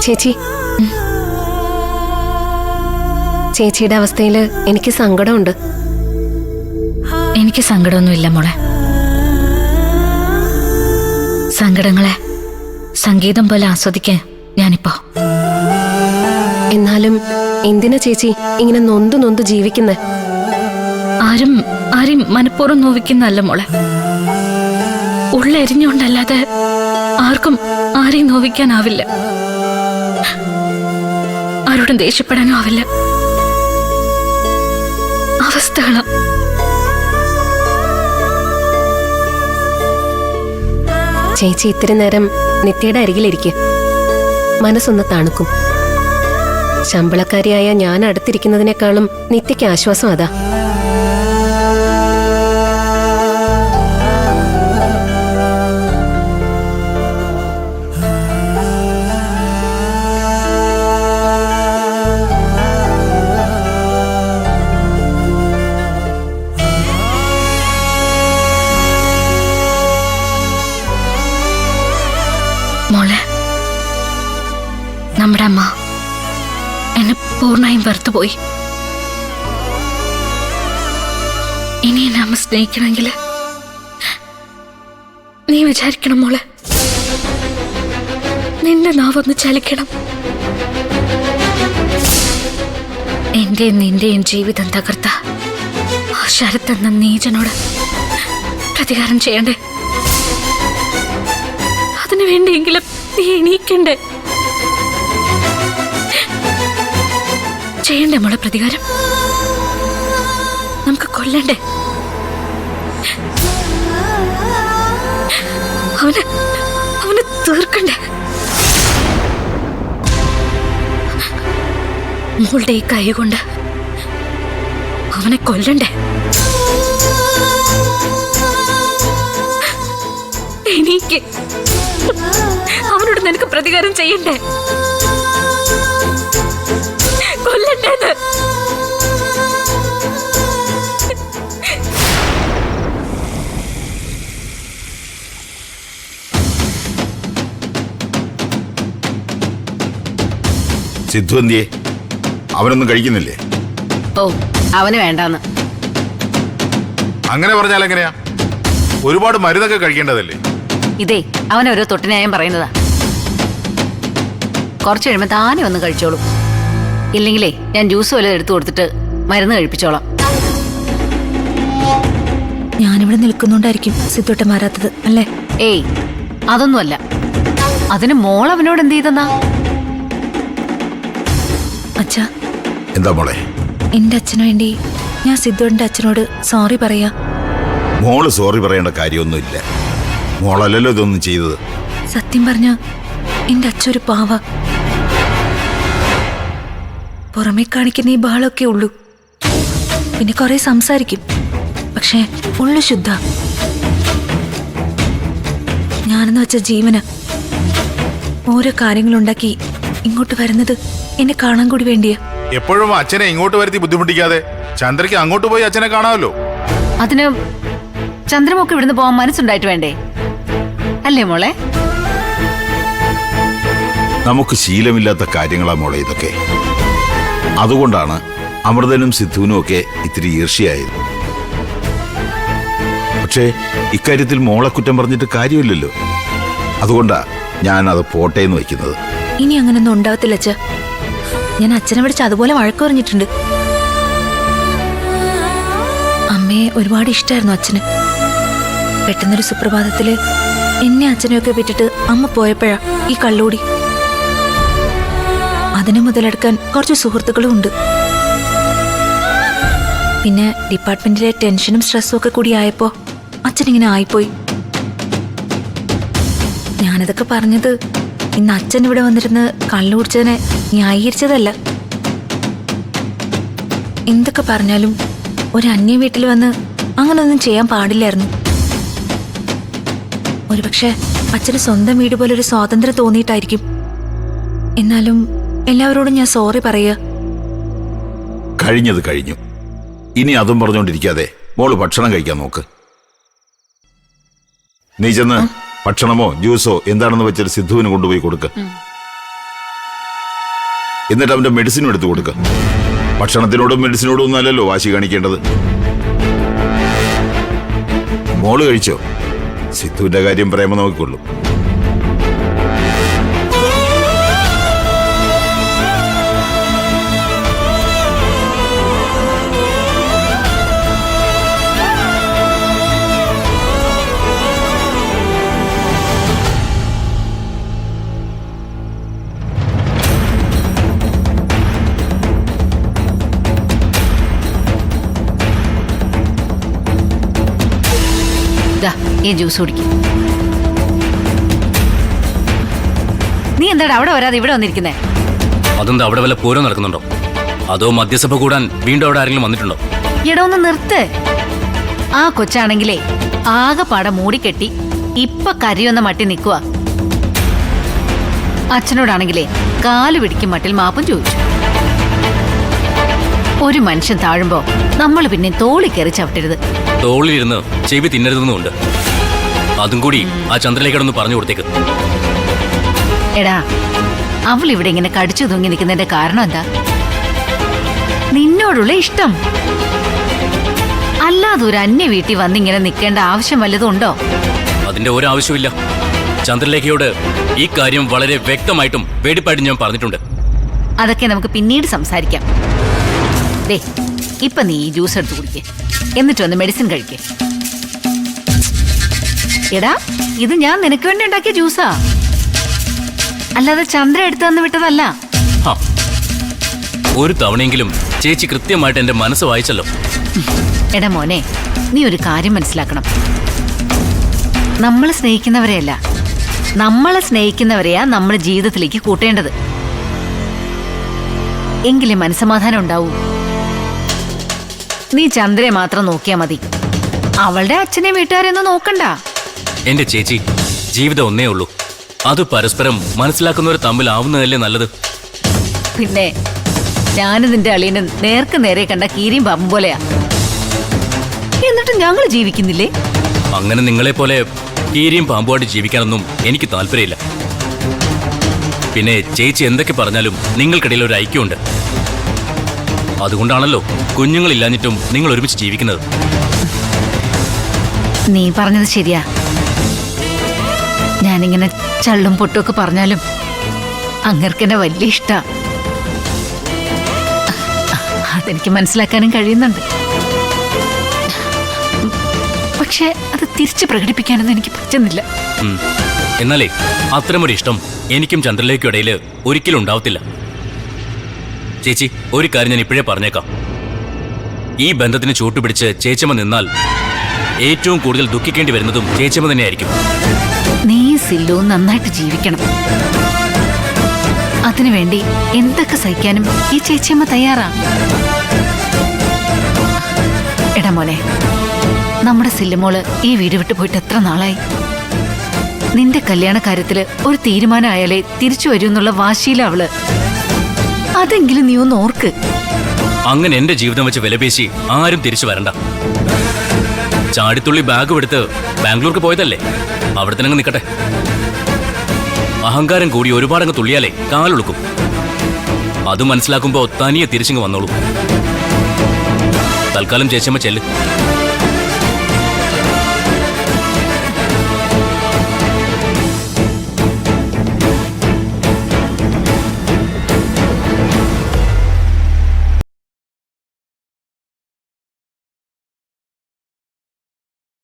ചേച്ചി, ചേച്ചിയുടെ അവസ്ഥയിൽ എനിക്ക് സങ്കടമുണ്ട്. എനിക്ക് സങ്കടമൊന്നുമില്ല മോളെ. സങ്കടങ്ങളെ സംഗീതം പോലെ ആസ്വദിക്കാൻ ഞാനിപ്പോ. എന്നാലും എന്തിനാ ചേച്ചി ഇങ്ങനെ നൊന്ത് നൊന്ത് ജീവിക്കുന്നേ? ആരെയും മനഃപൂർവ്വം നോവിക്കുന്നല്ല മോളെ. ഉള്ളെരിഞ്ഞുകൊണ്ടല്ലാതെ ആർക്കും ആരെയും നോവിക്കാനാവില്ല, ആരോടും ദേഷ്യപ്പെടാനും ആവില്ല. അവസ്ഥകളാ. ചേച്ചി ഇത്തിരി നേരം നിത്യയുടെ അരികിലിരിക്കും, മനസ്സൊന്ന് തണുക്കും. ശമ്പളക്കാരിയായ ഞാൻ അടുത്തിരിക്കുന്നതിനേക്കാളും നിത്യയ്ക്ക് ആശ്വാസം അതാ. മോളെ, നമ്മുടെ അമ്മ എന്നെ പൂർണ്ണമായും വെറുത്തുപോയി. ഇനി എന്നെ അമ്മ സ്നേഹിക്കണമെങ്കിൽ നീ വിചാരിക്കണം മോളെ, നിന്റെ നാവൊന്ന് ചലിക്കണം. എന്റെയും നിന്റെയും ജീവിതം തകർത്ത ആ ശരത്ത് എന്ന നീചനോട് പ്രതികാരം ചെയ്യണ്ടേ? അതിനു വേണ്ടിയെങ്കിലും നീ എണീക്കണ്ടേ? ചെയ്യണ്ടേ മോളെ പ്രതികാരം? നമുക്ക് കൊല്ലണ്ടേ? അവന് തീർക്കണ്ടേ? മോളുടെ ഈ കൈ കൊണ്ട് അവനെ കൊല്ലണ്ടേ? എനിക്ക് അവനോട് നിനക്ക് പ്രതികാരം ചെയ്യണ്ടേ? കൊല്ലണ്ടേന്ന്? സിദ്ധു എന്തിയെ? അവനൊന്നും കഴിക്കുന്നില്ലേ? ഓ, അവന് വേണ്ടാന്ന്. അങ്ങനെ പറഞ്ഞാൽ എങ്ങനെയാ? ഒരുപാട് മരുന്നൊക്കെ കഴിക്കേണ്ടതല്ലേ? ഇതേ അവൻ ഓരോ തൊട്ടിനായം പറയുന്നതാ. കുറച്ച് കഴിയുമ്പോ താനെ ഒന്ന് കഴിച്ചോളൂ. ഇല്ലെങ്കിലേ ഞാൻ ജ്യൂസ് വല്ലതും എടുത്തു കൊടുത്തിട്ട് മരുന്ന് കഴിപ്പിച്ചോളാം. ഞാനിവിടെ നിൽക്കുന്നുണ്ടായിരിക്കും സിദ്ധുട്ട മാറാത്തത് അല്ലേ? ഏയ്, അതൊന്നുമല്ല. അതിന് മോൾ അവനോട് എന്ത് ചെയ്തെന്നാ? അച്ഛാ, എന്താ മോളെ? എന്റെ അച്ഛനു വേണ്ടി ഞാൻ സിദ്ധുവിന്റെ അച്ഛനോട് സോറി പറയാ. മോള് സോറി പറയേണ്ട കാര്യമൊന്നുമില്ല. മോളല്ലല്ലോ ഇതൊന്നും ചെയ്തത്. സത്യം പറഞ്ഞ എന്റെ അച്ഛൊരു പാവ. പുറമേ കാണിക്കുന്ന ഈ ബഹളമൊക്കെ ഉള്ളൂ, പിന്നെ കുറെ സംസാരിക്കും, പക്ഷേ ഉള്ളു ശുദ്ധ. ഞാനെന്ന് വെച്ച ജീവന ഓരോ കാര്യങ്ങളുണ്ടാക്കി ഇങ്ങോട്ട് വരുന്നത് എന്നെ കാണാൻ കൂടി വേണ്ടിയാ. എപ്പോഴും അച്ഛനെ ഇങ്ങോട്ട് വരുത്തി ബുദ്ധിമുട്ടിക്കാതെ ചന്ദ്രയ്ക്ക് അങ്ങോട്ട് പോയി അച്ഛനെ കാണാമല്ലോ. അതിന് ചന്ദ്രമൊക്കെ ഇവിടുന്ന് പോവാൻ മനസ്സുണ്ടായിട്ട് വേണ്ടേ? അല്ലേ മോളെ? നമുക്ക് ശീലമില്ലാത്ത കാര്യങ്ങളാ മോളെ ഇതൊക്കെ. അതുകൊണ്ടാണ് അമൃതനും സിദ്ധുവിനും ഒക്കെ ഇത്തിരി ഈർഷ്യയായത്. പക്ഷേ ഇക്കാര്യത്തിൽ മോളെ കുറ്റം പറഞ്ഞിട്ട് കാര്യമില്ലല്ലോ. അതുകൊണ്ടാ ഞാൻ അത് പോട്ടേന്ന് വയ്ക്കുന്നത്. ഇനി അങ്ങനൊന്നും ഉണ്ടാവത്തില്ല അച്ഛ. ഞാൻ അച്ഛനെ വിളിച്ച് അതുപോലെ വഴക്ക് പറഞ്ഞിട്ടുണ്ട്. അമ്മയെ ഒരുപാട് ഇഷ്ടമായിരുന്നു അച്ഛന്. പെട്ടെന്നൊരു സുപ്രഭാതത്തില് എന്നെ അച്ഛനെയൊക്കെ വിട്ടിട്ട് അമ്മ പോയപ്പോഴാ ഈ കള്ളൂടി. അതിനെ മുതലെടുക്കാൻ കുറച്ച് സുഹൃത്തുക്കളും ഉണ്ട്. പിന്നെ ഡിപ്പാർട്ട്മെന്റിലെ ടെൻഷനും സ്ട്രെസ്സും ഒക്കെ കൂടി ആയപ്പോ അച്ഛനിങ്ങനെ ആയിപ്പോയി. ഞാനതൊക്കെ പറഞ്ഞത് ഇന്ന് അച്ഛൻ ഇവിടെ വന്നിരുന്ന് കള്ളുകുടിച്ചതിനെ ന്യായീകരിച്ചതല്ല. എന്തൊക്കെ പറഞ്ഞാലും ഒരു അന്യ വീട്ടിൽ വന്ന് അങ്ങനൊന്നും ചെയ്യാൻ പാടില്ലായിരുന്നു. ഒരുപക്ഷെ അച്ഛന് സ്വന്തം വീട് പോലെ ഒരു സ്വാതന്ത്ര്യം തോന്നിയിട്ടായിരിക്കും. എന്നാലും എല്ലാവരോടും ഞാൻ സോറി പറയുക. കഴിഞ്ഞത് കഴിഞ്ഞു. ഇനി അതും പറഞ്ഞുകൊണ്ടിരിക്കാതെ മോള് ഭക്ഷണം കഴിക്കാൻ നോക്ക്. നീ ചെന്ന് ഭക്ഷണമോ ജ്യൂസോ എന്താണെന്ന് വെച്ചാൽ സിദ്ധുവിന് കൊണ്ടുപോയി കൊടുക്ക്. എന്നിട്ട് അവന്റെ മെഡിസിനും എടുത്തു കൊടുക്കുക. ഭക്ഷണത്തിനോടും മെഡിസിനോടും ഒന്നല്ലല്ലോ വാശി കാണിക്കേണ്ടത്. മോള് കഴിച്ചോ? സിദ്ധുവിന്റെ കാര്യം പ്രേമ നോക്കിക്കൊള്ളു. ദാ, ഈ ജ്യൂസ് കുടിക്കും. നീ എന്താടാ അവിടെ വരാതെ ഇവിടെ വന്നിരിക്കുന്നേ? അതെന്താ അവിടെ വല്ല പൂരം നടക്കുന്നുണ്ടോ? അതോ മദ്യസഭ കൂടാൻ വീണ്ടും അവിടെ ആരെങ്കിലും വന്നിട്ടുണ്ടോ? എടാ ഒന്ന് നിർത്ത്. ആ കൊച്ചാണെങ്കിലേ ആകെപ്പാടെ മൂടിക്കെട്ടി ഇപ്പൊ കരയൊന്ന മട്ടി നിൽക്കുക. അച്ഛനോടാണെങ്കിലേ കാല് പിടിക്കും മട്ടിൽ മാപ്പും ചോദിച്ചു. ഒരു മനുഷ്യൻ താഴുമ്പോ നമ്മൾ പിന്നെ തോളി കയറി ചവിട്ടരുത്. തോളിലിരുന്ന് ചെവി തിന്നരുതെന്നുണ്ട്. അതും കൂടി ആ ചന്ദ്രലേഖനൊന്ന് പറഞ്ഞു കൊടുത്തേക്ക്. എടാ, അവൾ ഇവിടെ ഇങ്ങനെ കടിച്ചു തൂങ്ങി നിൽക്കുന്നതിന്റെ കാരണം എന്താ? നിന്നോടുള്ള ഇഷ്ടം. അല്ലാതെ ഒരു അന്യ വീട്ടിൽ വന്നിങ്ങനെ നിൽക്കേണ്ട ആവശ്യം വല്ലതും ഉണ്ടോ? അതിന്റെ ഒരാവശ്യമില്ല. ചന്ദ്രലേഖയോട് ഈ കാര്യം വളരെ വ്യക്തമായിട്ടും വെടിപ്പായിട്ടും ഞാൻ പറഞ്ഞിട്ടുണ്ട്. അതൊക്കെ നമുക്ക് പിന്നീട് സംസാരിക്കാം. ദേ, ഇപ്പൊ നീ ഈ ജ്യൂസ് എടുത്ത് കുടിക്കേ, എന്നിട്ട് വന്ന് മെഡിസിൻ കഴിക്കേ. എടാ, ഇത് ഞാൻ നിനക്ക് വേണ്ടി ഉണ്ടാക്കിയ ജ്യൂസാ, അല്ലാതെ ചന്ദ്ര എടുത്തു തന്നു വിട്ടതല്ല. ഹാ, ഒരു തവണയെങ്കിലും ചേച്ചി കൃത്യമായിട്ട് എന്റെ മനസ്സ് വായിച്ചല്ലോ. എടാ മോനെ, നീ ഒരു കാര്യം മനസ്സിലാക്കണം. നമ്മൾ സ്നേഹിക്കുന്നവരെയല്ല, നമ്മളെ സ്നേഹിക്കുന്നവരെയാ നമ്മൾ ജീവിതത്തിലേക്ക് കൂട്ടേണ്ടത്. എങ്കിലേ മനസ്സമാധാനം ഉണ്ടാവൂ. നീ ചന്ദ്രയെ മാത്രം നോക്കിയാ മതി, അവളുടെ അച്ഛനെ വീട്ടുകാരെയൊന്നും നോക്കണ്ട. എന്റെ ചേച്ചി, ജീവിതം ഒന്നേ ഉള്ളൂ. അത് പരസ്പരം മനസ്സിലാക്കുന്നവർ തമ്മിലാവുന്നതല്ലേ നല്ലത്. പിന്നെ ഞാനും നിന്റെ അളിയനും നേർക്ക് നേരെ കണ്ട കീരിയും പാമ്പും പോലെയാ. എന്നിട്ട് ഞങ്ങൾ ജീവിക്കുന്നില്ലേ? അങ്ങനെ നിങ്ങളെ പോലെ കീരിയും പാമ്പുമായിട്ട് ജീവിക്കാനൊന്നും എനിക്ക് താല്പര്യമില്ല. പിന്നെ ചേച്ചി എന്തൊക്കെ പറഞ്ഞാലും നിങ്ങൾക്കിടയിൽ ഒരു ഐക്യമുണ്ട്. അതുകൊണ്ടാണല്ലോ കുഞ്ഞുങ്ങളില്ലാഞ്ഞിട്ടും നിങ്ങൾ ഒരുമിച്ച് ജീവിക്കുന്നത്. നീ പറഞ്ഞത് ശരിയാ. ഞാനിങ്ങനെ ചള്ളും പൊട്ടുമൊക്കെ പറഞ്ഞാലും അങ്ങർക്കെന്നെ വലിയ ഇഷ്ടാ. അതെനിക്ക് മനസ്സിലാക്കാനും കഴിയുന്നുണ്ട്. പക്ഷെ അത് തിരിച്ച് പ്രകടിപ്പിക്കാനൊന്നും എനിക്ക് പറ്റുന്നില്ല. എന്നാലേ അത്തരമൊരു ഇഷ്ടം എനിക്കും ചന്ദ്രലേഖയ്ക്കും ഇടയിൽ ഒരിക്കലും ഉണ്ടാവത്തില്ല. ചേച്ചി, ഒരു കാര്യം ഞാൻ ഇപ്പോഴേ പറഞ്ഞേക്കാം. ഈ ബന്ധത്തിന് ചൂട്ടുപിടിച്ച് ചേച്ചമ്മ നിന്നാൽ ഏറ്റവും കൂടുതൽ ദുഃഖിക്കേണ്ടി വരുന്നതും ചേച്ചമ്മ തന്നെയായിരിക്കും. നീ സില്ലുവും നന്നായിട്ട് ജീവിക്കണം. അതിനുവേണ്ടി എന്തൊക്കെ സഹിക്കാനും ഈ ചേച്ചിയമ്മ തയ്യാറാ. എടാ മോനെ, നമ്മുടെ സില്ലുമോള് ഈ വീട് വിട്ടു പോയിട്ട് എത്ര നാളായി? നിന്റെ കല്യാണ കാര്യത്തില് ഒരു തീരുമാനമായാലേ തിരിച്ചു വരൂ എന്നുള്ള വാശിയില അവള്. അതെങ്കിലും നീ ഒന്ന് ഓർക്ക്. അങ്ങനെ എന്റെ ജീവിതം വെച്ച് വിലപേശി ആരും തിരിച്ചു വരണ്ട. ചാടിത്തുള്ളി ബാഗും എടുത്ത് ബാംഗ്ലൂർക്ക് പോയതല്ലേ, അവിടെ തന്നെ നിൽക്കട്ടെ. അഹങ്കാരം കൂടി ഒരുപാടങ്ങ് തുള്ളിയാലേ കാലൊളുക്കും. അത് മനസ്സിലാക്കുമ്പോ തനിയെ തിരിച്ചിങ്ങ് വന്നോളൂ. തൽക്കാലം ചേച്ചമ്മ ചെല്ല്.